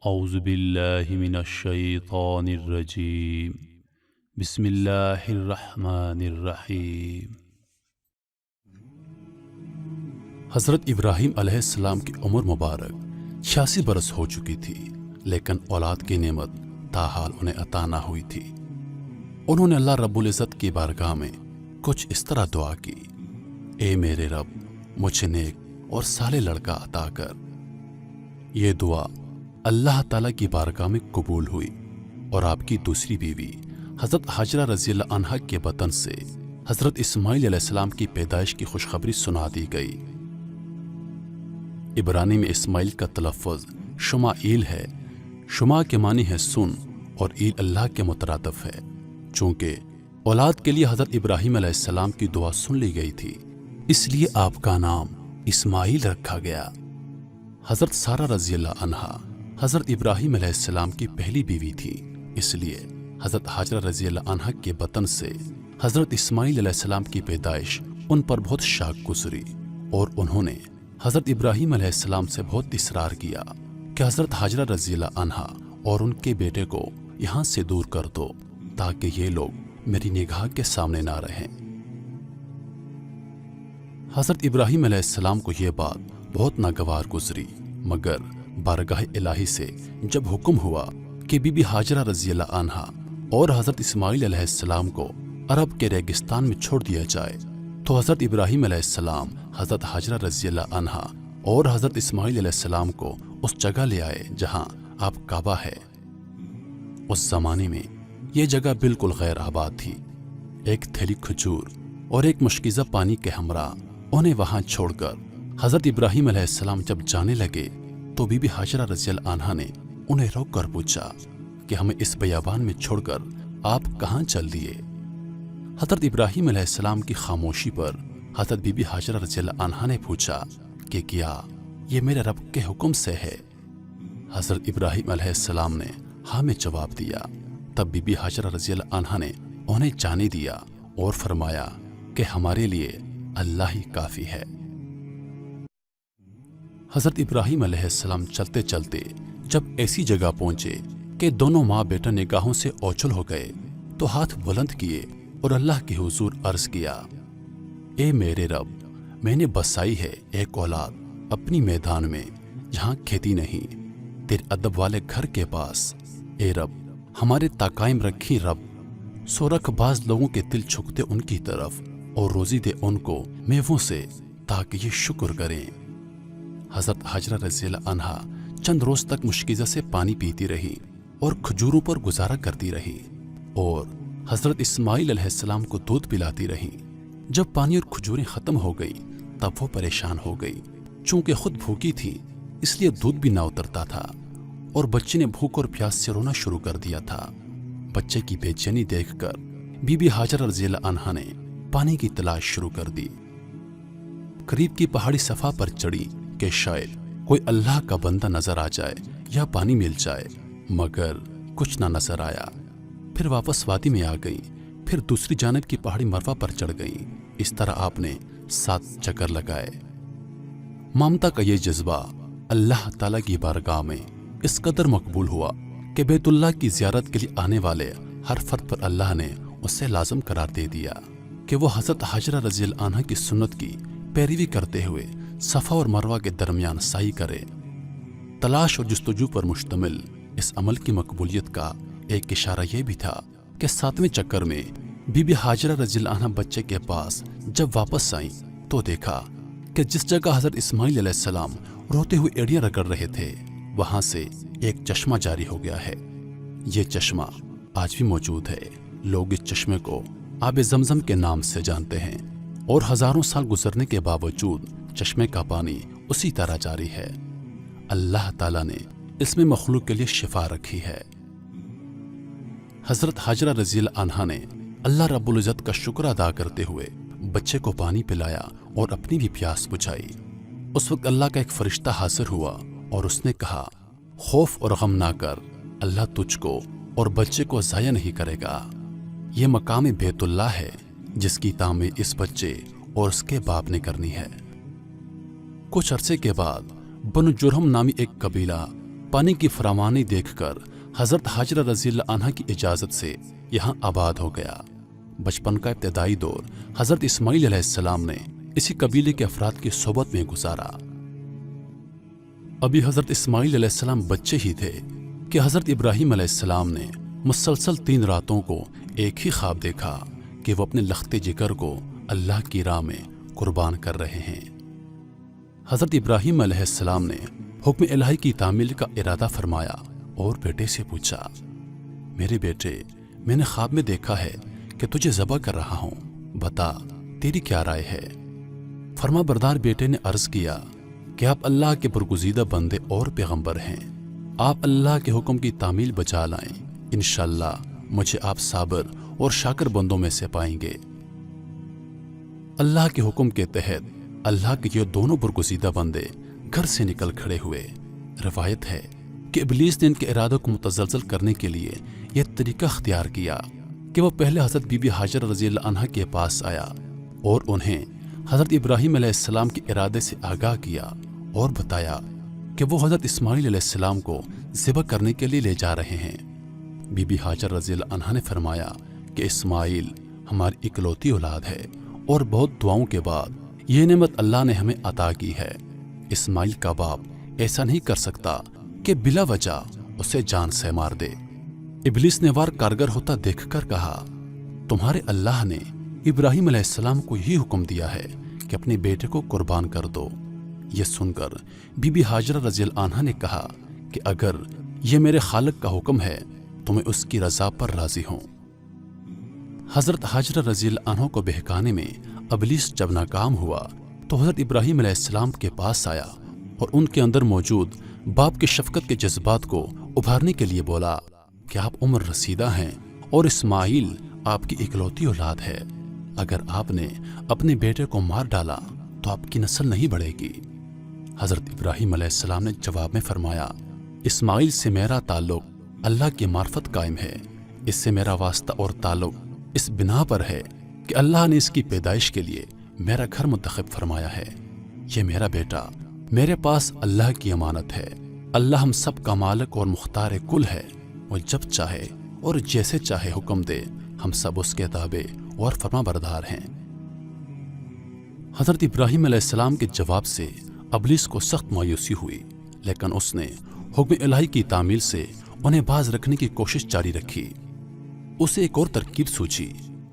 اعوذ باللہ من الشیطان الرجیم بسم اللہ الرحمن الرحیم۔ حضرت ابراہیم علیہ السلام کی عمر مبارک 86 برس ہو چکی تھی، لیکن اولاد کی نعمت تاحال انہیں عطا نہ ہوئی تھی۔ انہوں نے اللہ رب العزت کی بارگاہ میں کچھ اس طرح دعا کی: اے میرے رب، مجھے نیک اور صالح لڑکا عطا کر۔ یہ دعا اللہ تعالیٰ کی بارگاہ میں قبول ہوئی اور آپ کی دوسری بیوی حضرت حاجرہ رضی اللہ عنہا کے بطن سے حضرت اسماعیل علیہ السلام کی پیدائش کی خوشخبری سنا دی گئی۔ عبرانی میں اسماعیل کا تلفظ شمائیل ہے۔ شما کے معنی ہے سن، اور ایل اللہ کے مترادف ہے۔ چونکہ اولاد کے لیے حضرت ابراہیم علیہ السلام کی دعا سن لی گئی تھی، اس لیے آپ کا نام اسماعیل رکھا گیا۔ حضرت سارہ رضی اللہ عنہا حضرت ابراہیم علیہ السلام کی پہلی بیوی تھی، اس لیے حضرت حاجرہ رضی اللہ عنہا کے بطن سے حضرت اسماعیل علیہ السلام کی پیدائش ان پر بہت شاق گزری، اور انہوں نے حضرت ابراہیم علیہ السلام سے بہت اصرار کیا کہ حضرت حاجرہ رضی اللہ عنہا اور ان کے بیٹے کو یہاں سے دور کر دو تاکہ یہ لوگ میری نگاہ کے سامنے نہ رہیں۔ حضرت ابراہیم علیہ السلام کو یہ بات بہت ناگوار گزری، مگر بارگاہ الہی سے جب حکم ہوا کہ بی بی حاجرہ رضی اللہ عنہا اور حضرت اسماعیل علیہ السلام کو عرب کے ریگستان میں چھوڑ دیا جائے، تو حضرت ابراہیم علیہ السلام حضرت حاجرہ رضی اللہ عنہا اور حضرت اسماعیل علیہ السلام کو اس جگہ لے آئے جہاں اب کعبہ ہے۔ اس زمانے میں یہ جگہ بالکل غیر آباد تھی۔ ایک تھیلی کھجور اور ایک مشکیزہ پانی کے ہمراہ انہیں وہاں چھوڑ کر حضرت ابراہیم علیہ السلام جب جانے لگے تو بی بی حاجرہ رضی اللہ عنہا نے انہیں روک کر پوچھا کہ ہمیں اس بیابان میں چھوڑ کر آپ کہاں چل دیے؟ حضرت ابراہیم علیہ السلام کی خاموشی پر حضرت بی بی حاجرہ رضی اللہ عنہا نے پوچھا کہ کیا یہ میرے رب کے حکم سے ہے؟ حضرت ابراہیم علیہ السلام نے ہاں میں جواب دیا۔ تب بی بی حاجرہ رضی اللہ عنہا نے انہیں جانے دیا اور فرمایا کہ ہمارے لیے اللہ ہی کافی ہے۔ حضرت ابراہیم علیہ السلام چلتے چلتے جب ایسی جگہ پہنچے کہ دونوں ماں بیٹا نگاہوں سے اوچھل ہو گئے تو ہاتھ بلند کیے اور اللہ کے حضور عرض کیا: اے میرے رب، میں نے بسائی ہے ایک اولاد اپنی میدان میں جہاں کھیتی نہیں، تیرے ادب والے گھر کے پاس۔ اے رب، ہمارے تقائم رکھی رب، سو رکھ بعض لوگوں کے دل چھکتے ان کی طرف، اور روزی دے ان کو میووں سے تاکہ یہ شکر کریں۔ حضرت حاجرہ رضی اللہ عنہا چند روز تک مشکیزہ سے پانی پیتی رہی اور کھجوروں پر گزارا کرتی رہی، اور حضرت اسماعیل علیہ السلام کو دودھ پلاتی رہی۔ جب پانی اور کھجوریں ختم ہو گئی تب وہ پریشان ہو گئی، چونکہ خود بھوکی تھی اس لیے دودھ بھی نہ اترتا تھا، اور بچے نے بھوک اور پیاس سے رونا شروع کر دیا تھا۔ بچے کی بے چینی دیکھ کر بی بی حاجرہ رضی اللہ عنہا نے پانی کی تلاش شروع کر دی۔ قریب کی پہاڑی صفا پر چڑھی کہ شاید کوئی اللہ کا بندہ نظر آ جائے یا پانی مل جائے، مگر کچھ نہ نظر آیا۔ پھر واپس وادی میں آ گئی، پھر دوسری جانب کی پہاڑی مروا پر چڑھ گئی۔ اس طرح آپ نے 7 چکر لگائے۔ ممتا کا یہ جذبہ اللہ تعالیٰ کی بارگاہ میں اس قدر مقبول ہوا کہ بیت اللہ کی زیارت کے لیے آنے والے ہر فرد پر اللہ نے اسے لازم قرار دے دیا کہ وہ حضرت حاجرہ رضی اللہ عنہا کی سنت کی پیروی کرتے ہوئے صفا اور مروہ کے درمیان سعی کرے۔ تلاش اور جستجو پر مشتمل اس عمل کی مقبولیت کا ایک اشارہ یہ بھی تھا کہ 7ویں چکر میں بی بی حاجرہ رضی اللہ عنہا بچے کے پاس جب واپس آئیں تو دیکھا کہ جس جگہ حضرت اسماعیل علیہ السلام روتے ہوئے ایڑیاں رگڑ رہے تھے وہاں سے ایک چشمہ جاری ہو گیا ہے۔ یہ چشمہ آج بھی موجود ہے۔ لوگ اس چشمے کو آب زمزم کے نام سے جانتے ہیں، اور ہزاروں سال گزرنے کے باوجود چشمے کا پانی اسی طرح جاری ہے۔ اللہ تعالیٰ نے اس میں مخلوق کے لیے شفا رکھی ہے۔ حضرت حاجرہ رضی اللہ عنہا نے اللہ رب العزت کا شکر ادا کرتے ہوئے بچے کو پانی پلایا اور اپنی بھی پیاس بجھائی۔ اس وقت اللہ کا ایک فرشتہ حاضر ہوا اور اس نے کہا: خوف اور غم نہ کر، اللہ تجھ کو اور بچے کو ضائع نہیں کرے گا۔ یہ مقام بیت اللہ ہے جس کی تعمیر اس بچے اور اس کے باپ نے کرنی ہے۔ کچھ عرصے کے بعد بنو جرہم نامی ایک قبیلہ पानी की फरावानी देखकर हजरत हाजरा रज़ी अल्लाह अन्हा की इजाज़त से यहाँ आबाद हो गया। बचपन का इब्तदाई दौर हजरत इस्माइल अलैहिस्सलाम ने इसी कबीले के अफराद की सोबत में गुजारा। अभी हजरत इस्माइल अलैहिस्सलाम बच्चे ही थे कि हजरत इब्राहीम अलैहिस्सलाम ने मुसलसल 3 रातों को एक ही ख्वाब देखा कि वो अपने लख्ते जिगर को अल्लाह की राह में कुर्बान कर रहे हैं। हजरत इब्राहीम अलैहिस्सलाम ने हुक्म इलाही की तामील का इरादा फरमाया और बेटे से पूछा, मेरे बेटे, मैंने ख्वाब में देखा है कि तुझे ज़बह कर रहा हूँ, बता तेरी क्या राय है। फरमा बरदार बेटे ने अर्ज किया कि आप अल्लाह के बरगुज़ीदा बंदे और पैगंबर हैं, आप अल्लाह के हुक्म की तामील बचा लाएं, इंशाअल्लाह मुझे आप साबर और शाकर बंदों में से पाएंगे। अल्लाह के हुक्म के तहत अल्लाह के ये दोनों बरगुज़ीदा बंदे घर से निकल खड़े हुए। रवायत है कि इब्लीस ने इनके इरादों को मुतज़लज़ल करने के लिए यह तरीका अख्तियार किया कि वह पहले हज़रत बीबी हाजरा रज़ी अल्लाह अन्हा के पास आया और उन्हें हज़रत इब्राहीम अलैहिस्सलाम के इरादे से आगाह किया और बताया कि वो हज़रत इस्माइल अलैहिस्सलाम को ज़िबह करने के लिए ले जा रहे हैं। बीबी हाजरा रज़ी अल्लाह अन्हा ने फरमाया कि इस्माइल हमारी इकलौती औलाद है और बहुत दुआओं के बाद ये नेमत अल्लाह ने हमें अता की है। इस्माइल का बाप ऐसा नहीं कर सकता कि बिला वजह उसे जान से मार दे। इब्लीस ने वार कारगर होता देखकर कहा, तुम्हारे अल्लाह ने इब्राहीम अलैहिस्सलाम को यही हुक्म दिया है कि अपने बेटे को कुर्बान कर दो। यह सुनकर बीबी हाजरा रज़ी अल्लाह अन्हा ने कहा कि अगर यह मेरे खालिक का हुक्म है तो मैं उसकी रज़ा पर राजी हूँ। हज़रत हाजरा रज़ी अल्लाह अन्हा को बहकाने में इब्लीस जब नाकाम हुआ तो हज़रत इब्राहीम अलैहिस्सलाम के पास आया और उनके अंदर मौजूद बाप की शफकत के जज्बात को उभारने के लिए बोला कि आप उम्र रसीदा हैं और इस्माइल आपकी इकलौती औलाद है। अगर आपने अपने बेटे को मार डाला तो आपकी नस्ल नहीं बढ़ेगी। हज़रत इब्राहीम अलैहिस्सलाम ने जवाब में फरमाया, इस्माइल से मेरा ताल्लुक अल्लाह की मार्फत कायम है। इससे मेरा वास्ता और ताल्लुक इस बिना पर है कि अल्लाह ने इसकी पैदाइश के लिए मेरा घर मुंतखब फरमाया है। ये मेरा बेटा मेरे पास अल्लाह की अमानत है। अल्लाह हम सब का मालिक और मुख्तार कुल है। वो जब चाहे और जैसे चाहे हुक्म दे, हम सब उसके ताबे और फरमा बरदार हैं। हज़रत इब्राहीम अलैहिस्सलाम के जवाब से इब्लीस को सख्त मायूसी हुई, लेकिन उसने हुक्म इलाही की तामील से उन्हें बाज रखने की कोशिश जारी रखी। उसे एक और तरकीब सूझी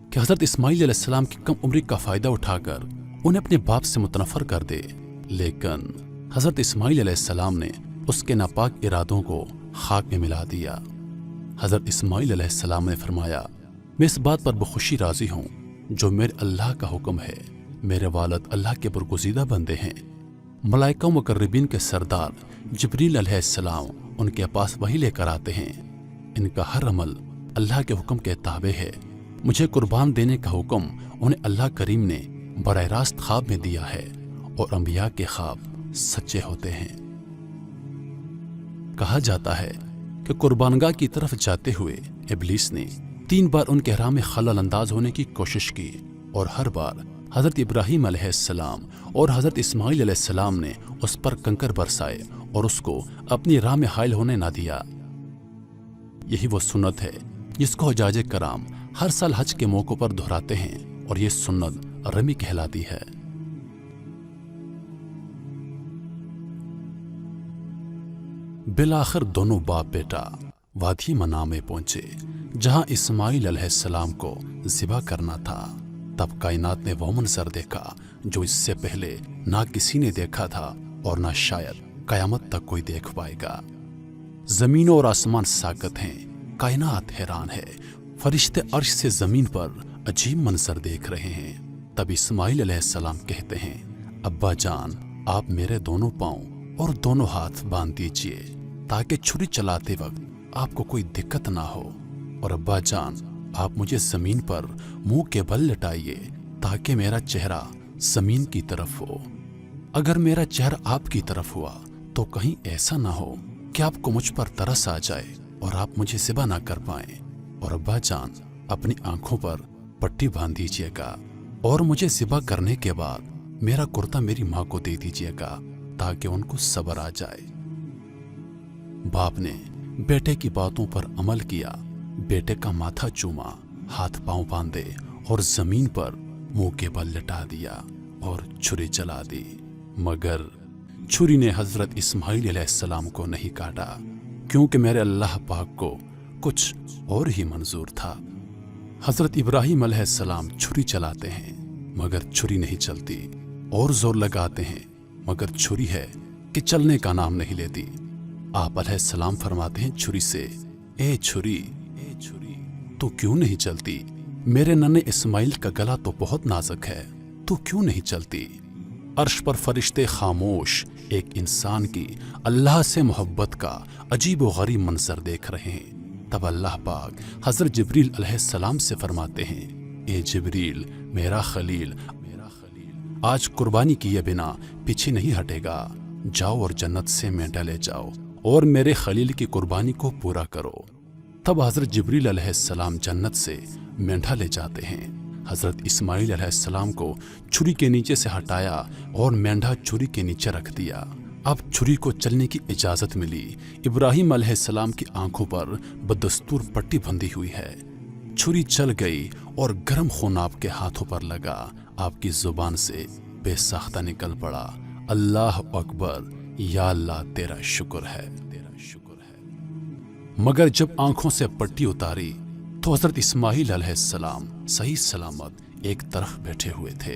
कि हज़रत इस्माइल अलैहिस्सलाम की कम उम्री का फ़ायदा उठाकर उन्हें अपने बाप से मुतनफ़र कर दे, लेकिन हज़रत इस्माइल अलैहिस्सलाम ने उसके नापाक इरादों को खाक में मिला दिया। हज़रत इस्माइल अलैहिस्सलाम ने फरमाया, मैं इस बात पर बखुशी राज़ी हूँ जो मेरे अल्लाह का हुक्म है। मेरे वालिद अल्लाह के बरगुज़ीदा बंदे हैं। मलाइका मुकर्रबीन के सरदार जिब्रील अलैहिस्सलाम उनके पास वही लेकर आते हैं। इनका हर अमल अल्लाह के हुक्म के ताबे है। मुझे कुर्बान देने का हुक्म उन्हें अल्लाह करीम ने बराह रास्त ख्वाब में दिया है और अंबिया के ख्वाब सच्चे होते हैं। कहा जाता है कि कुर्बानगाह की तरफ जाते हुए इब्लीस ने 3 बार उनके राह में खलल अंदाज होने की कोशिश की और हर बार हज़रत इब्राहीम अलैहिस्सलाम और हज़रत इस्माइल अलैहिस्सलाम ने उस पर कंकर बरसाए और उसको अपनी राह में हायल होने ना दिया। यही वो सुन्नत है जिसको हुज्जाज कराम हर साल हज के मौक़ों पर दोहराते हैं और ये सुन्नत रमी कहलाती है। बिलाखिर दोनों बाप बेटा वादी मना में पहुंचे जहां इस्माइल अलैहिस्सलाम को ज़िबा करना था। तब कायनात ने वो मंजर देखा जो इससे पहले ना किसी ने देखा था और ना शायद कयामत तक कोई देख पाएगा। जमीन और आसमान साकत हैं, कायनात हैरान है। फरिश्ते अर्श से जमीन पर अजीब मंजर देख रहे हैं। तब इस्माइल अलैहिस्सलाम कहते हैं, अब्बा जान, आप मेरे दोनों पांव और दोनों हाथ बांध दीजिए ताकि छुरी चलाते वक्त आपको कोई दिक्कत ना हो। और अब्बा जान, आप मुझे जमीन पर मुंह के बल लटाइए ताकि मेरा चेहरा जमीन की तरफ हो। अगर मेरा चेहरा आपकी तरफ हुआ तो कहीं ऐसा ना हो कि आपको मुझ पर तरस आ जाए और आप मुझे ज़िबा ना कर पाएं। और अब्बा जान, अपनी आंखों पर पट्टी बांध दीजिएगा और मुझे ज़िबा करने के बाद मेरा कुर्ता मेरी माँ को दे दीजिएगा ताकि उनको सब्र आ जाए। बाप ने बेटे की बातों पर अमल किया, बेटे का माथा चूमा, हाथ पांव बांधे और जमीन पर मुंह के बल लटा दिया और छुरी चला दी। मगर छुरी ने हजरत इस्माइल अलैहिस्सलाम को नहीं काटा, क्योंकि मेरे अल्लाह पाक को कुछ और ही मंजूर था। हजरत इब्राहिम अलैहिस्सलाम छुरी चलाते हैं मगर छुरी नहीं चलती, और जोर लगाते हैं मगर छुरी है कि चलने का नाम नहीं लेती। आप अलैहिस्सलाम फरमाते हैं छुरी से, ए छुरी तू क्यों नहीं चलती? मेरे नन्हे इस्माइल का गला तो बहुत नाजुक है, तू क्यों नहीं चलती? अर्श पर फरिश्ते खामोश एक इंसान की अल्लाह से मोहब्बत का अजीब व गरीब मंजर देख रहे हैं। तब अल्लाह पाक हजरत जिब्रील अलैहिस्सलाम से फरमाते हैं, ए जिब्रील मेरा खलील आज कुर्बानी किए बिना पीछे नहीं हटेगा, जाओ और जन्नत से मेंढा ले जाओ और मेरे खलील की कुर्बानी को पूरा करो। तब हजरत जिब्रील अलैहिस्सलाम जन्नत से मेंढा ले जाते हैं। हजरत इस्माइल अलैहिस्सलाम को छुरी के नीचे से हटाया और मेंढा छुरी के नीचे रख दिया। अब छुरी को चलने की इजाजत मिली। इब्राहिम अलैहिस्सलाम की आंखों पर बदस्तूर पट्टी बंधी हुई है। छुरी चल गई और गर्म खून आपके हाथों पर लगा। आपकी जुबान से बेसाख्ता निकल पड़ा, अल्लाह अकबर, या अल्लाह तेरा शुक्र है, तेरा शुक्र है। मगर जब आंखों से पट्टी उतारी तो हजरत इस्माइल अलैहिस्सलाम सही सलामत एक तरफ बैठे हुए थे।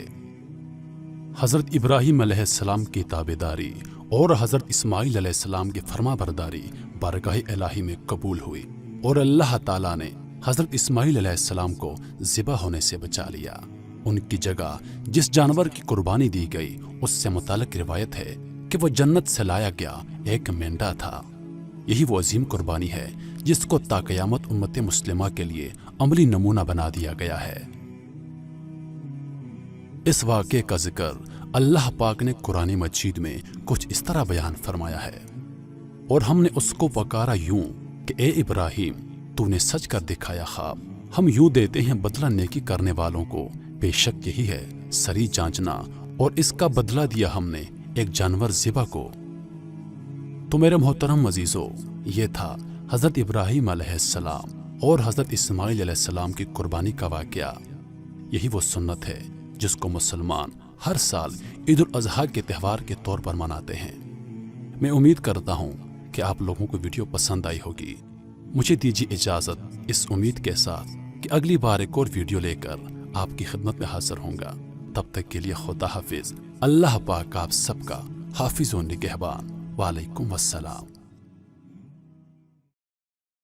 हजरत इब्राहिम अलैहिस्सलाम की ताबेदारी और हजरत इस्माइल अलैहिस्सलाम की फरमाबरदारी बारगाह इलाही में कबूल हुई और अल्लाह ताला ने हजरत इस्माइल अलैहिस्सलाम को ज़िबा होने से बचा लिया। उनकी जगह जिस जानवर की कुर्बानी दी गई उससे मुताल्लिक रिवायत है कि वह जन्नत से लाया गया एक मेंढा था। यही वो अजीम कुर्बानी है जिसको ताक़यामत उम्मत मुस्लिमा के लिए अमली नमूना बना दिया गया है। इस वाक़े का जिक्र अल्लाह पाक ने कुरान मजीद में कुछ इस तरह बयान फरमाया है, और हमने उसको पकारा यूं कि ए इब्राहिम तूने सच कर दिखाया ख्वाब, हम यूं देते हैं बदला नेकी करने वालों को, बेशक यही है सरी जांचना, और इसका बदला दिया हमने एक जानवर ज़िबा को। तो मेरे मोहतरम अजीज़ों, ये था हज़रत इब्राहिम अलैहिस्सलाम और हज़रत इस्माइल अलैहिस्सलाम की कुर्बानी का वाक़या। यही वो सुन्नत है जिसको मुसलमान हर साल ईद उल अज़हा के त्यौहार के तौर पर मनाते हैं। मैं उम्मीद करता हूँ कि आप लोगों को वीडियो पसंद आई होगी। मुझे दीजिए इजाज़त इस उम्मीद के साथ कि अगली बार एक और वीडियो लेकर आपकी खिदमत में हाजिर होऊंगा। तब तक के लिए खुदा हाफिज़। अल्लाह पाक आप सबका हाफिज़ व निगहबान। वालेकुम अस्सलाम।